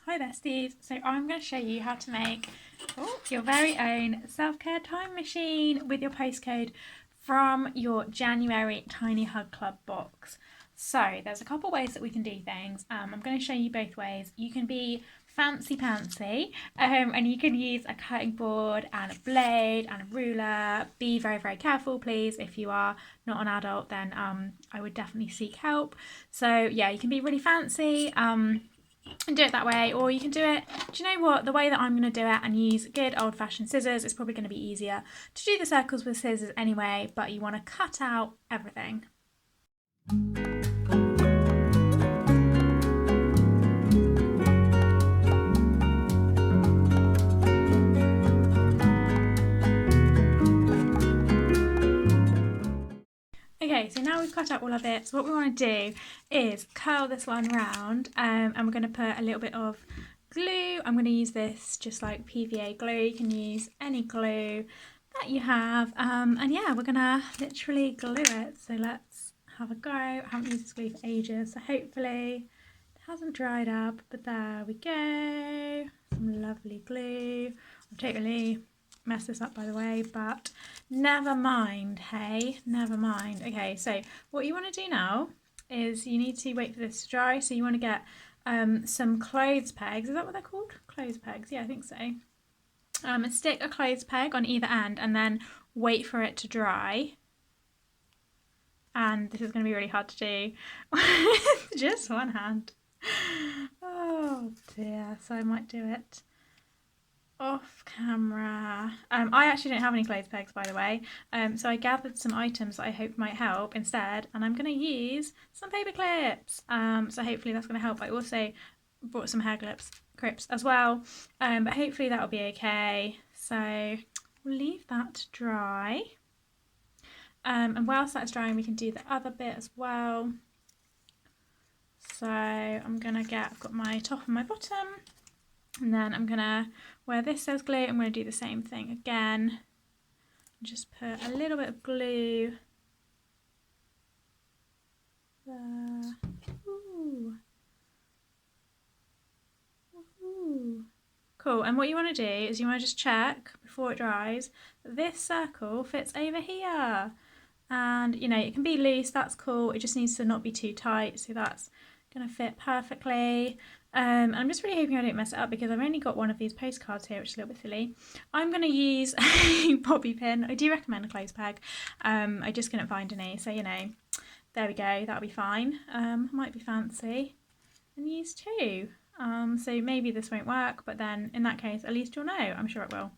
Hi Besties, so I'm going to show you how to make your very own self-care time machine with your postcode from your January Tiny Hug Club box. So there's a couple ways that we can do things. I'm going to show you both ways. You can be fancy pantsy and you can use a cutting board and a blade and a ruler. Be very, very careful please. If you are not an adult, then I would definitely seek help. So yeah, you can be really fancy and do it that way, or you can do it, do you know what, the way that I'm going to do it and use good old-fashioned scissors. It's probably going to be easier to do the circles with scissors anyway, but you want to cut out everything. Okay, so now we've cut out all of it, so what we want to do is curl this one round, and we're going to put a little bit of glue. I'm going to use this just like PVA glue. You can use any glue that you have, and yeah, we're going to literally glue it. So let's have a go. I haven't used this glue for ages, so hopefully it hasn't dried up, but there we go. Some lovely glue. I'll totally mess this up by the way, but never mind, hey, never mind. Okay, so what you want to do now is you need to wait for this to dry. So you want to get some clothes pegs. Is that what they're called? Clothes pegs, yeah, I think so. Stick a clothes peg on either end and then wait for it to dry. And this is going to be really hard to do with just one hand. Oh dear, so I might do it off camera. I actually don't have any clothes pegs, by the way, so I gathered some items that I hope might help instead, and I'm going to use some paper clips, so hopefully that's going to help. I also brought some hair clips as well, but hopefully that'll be okay. So we'll leave that to dry, and whilst that's drying we can do the other bit as well. So I've got my top and my bottom, and then I'm gonna, where this says glue, I'm gonna do the same thing again. Just put a little bit of glue there. Ooh. Ooh. Cool, and what you wanna do is you wanna just check before it dries that this circle fits over here. And you know, it can be loose, that's cool, it just needs to not be too tight, so that's gonna fit perfectly. I'm just really hoping I don't mess it up because I've only got one of these postcards here, which is a little bit silly. I'm going to use a bobby pin. I do recommend a clothes peg. I just couldn't find any, so you know, there we go, that'll be fine. Might be fancy and use two. So maybe this won't work, but then in that case, at least you'll know. I'm sure it will.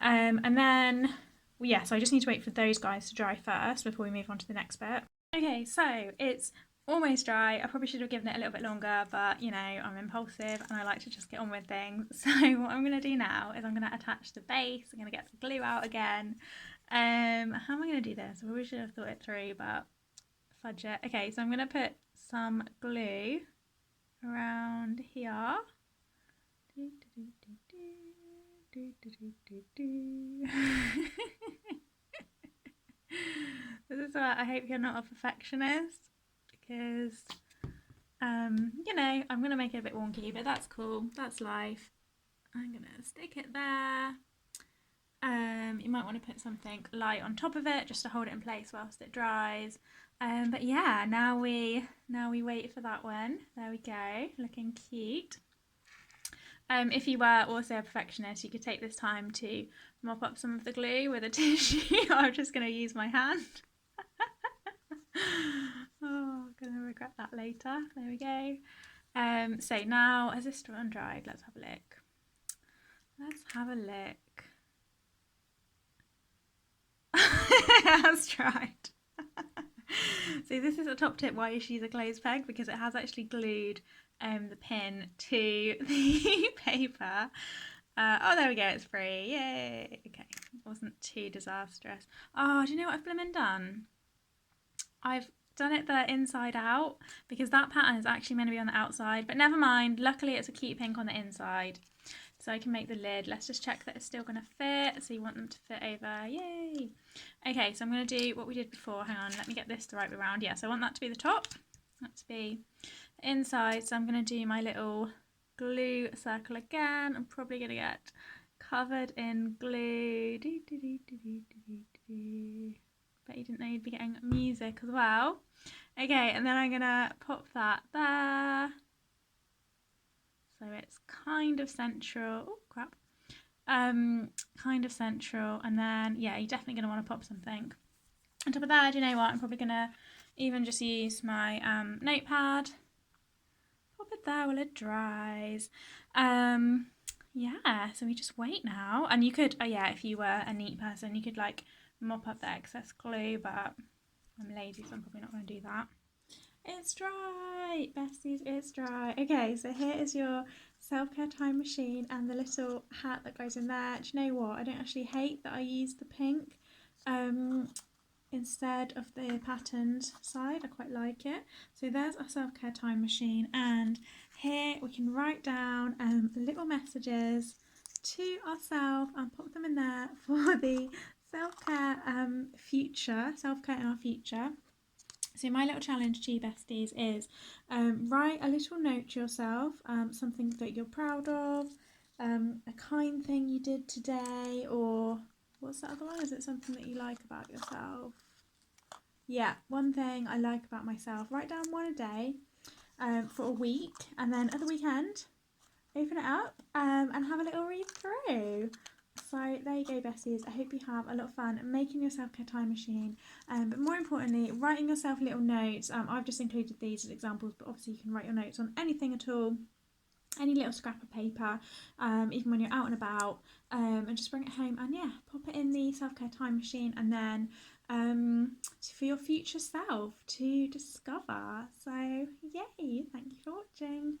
And then, well, yeah, so I just need to wait for those guys to dry first before we move on to the next bit. Okay, so it's almost dry. I probably should have given it a little bit longer, but you know, I'm impulsive and I like to just get on with things. So what I'm going to do now is I'm going to attach the base. I'm going to get the glue out again. How am I going to do this? I probably should have thought it through, but fudge it. Okay, so I'm going to put some glue around here. This is why I hope you're not a perfectionist, because you know, I'm gonna make it a bit wonky, but that's cool, that's life. I'm gonna stick it there. You might want to put something light on top of it just to hold it in place whilst it dries. But yeah, now we wait for that one. There we go, looking cute. If you were also a perfectionist, you could take this time to mop up some of the glue with a tissue. I'm just going to use my hand. Oh, I'm going to regret that later. There we go. So now, has this one dried? Let's have a look. Let's have a look. It has dried. So this is a top tip why you should use a clothes peg, because it has actually glued the pin to the paper. Oh, there we go, it's free, yay. Okay, it wasn't too disastrous. Oh, do you know what I've blooming done? I've done it the inside out, because that pattern is actually meant to be on the outside, but never mind, luckily it's a cute pink on the inside. So I can make the lid. Let's just check that it's still going to fit. So you want them to fit over, yay. Okay, so I'm going to do what we did before. Hang on, let me get this the right way around. Yeah, so I want that to be the top, that to be the inside. So I'm going to do my little glue circle again. I'm probably going to get covered in glue. Bet you didn't know you'd be getting music as well. Okay, and then I'm going to pop that there. So it's kind of central. Oh, crap. Kind of central. And then, yeah, you're definitely going to want to pop something on top of that. Do you know what? I'm probably going to even just use my notepad. Pop it there while it dries. Yeah, so we just wait now. And you could, yeah, if you were a neat person, you could like mop up the excess glue, but I'm lazy, so I'm probably not going to do that. It's dry, besties, it's dry. Okay, so here is your self-care time machine and the little hat that goes in there. Do you know what? I don't actually hate that I used the pink instead of the patterned side. I quite like it. So there's our self-care time machine, and here we can write down little messages to ourselves and pop them in there for the self-care self-care in our future. So my little challenge to you, besties, is write a little note to yourself, something that you're proud of, a kind thing you did today, or what's that other one? Is it something that you like about yourself? Yeah, one thing I like about myself. Write down one a day for a week, and then at the weekend, open it up and have a little read through. So there you go, besties. I hope you have a lot of fun making your self-care time machine, but more importantly, writing yourself little notes. I've just included these as examples, but obviously you can write your notes on anything at all, any little scrap of paper, even when you're out and about, and just bring it home and yeah, pop it in the self-care time machine, and then for your future self to discover. So yay, thank you for watching.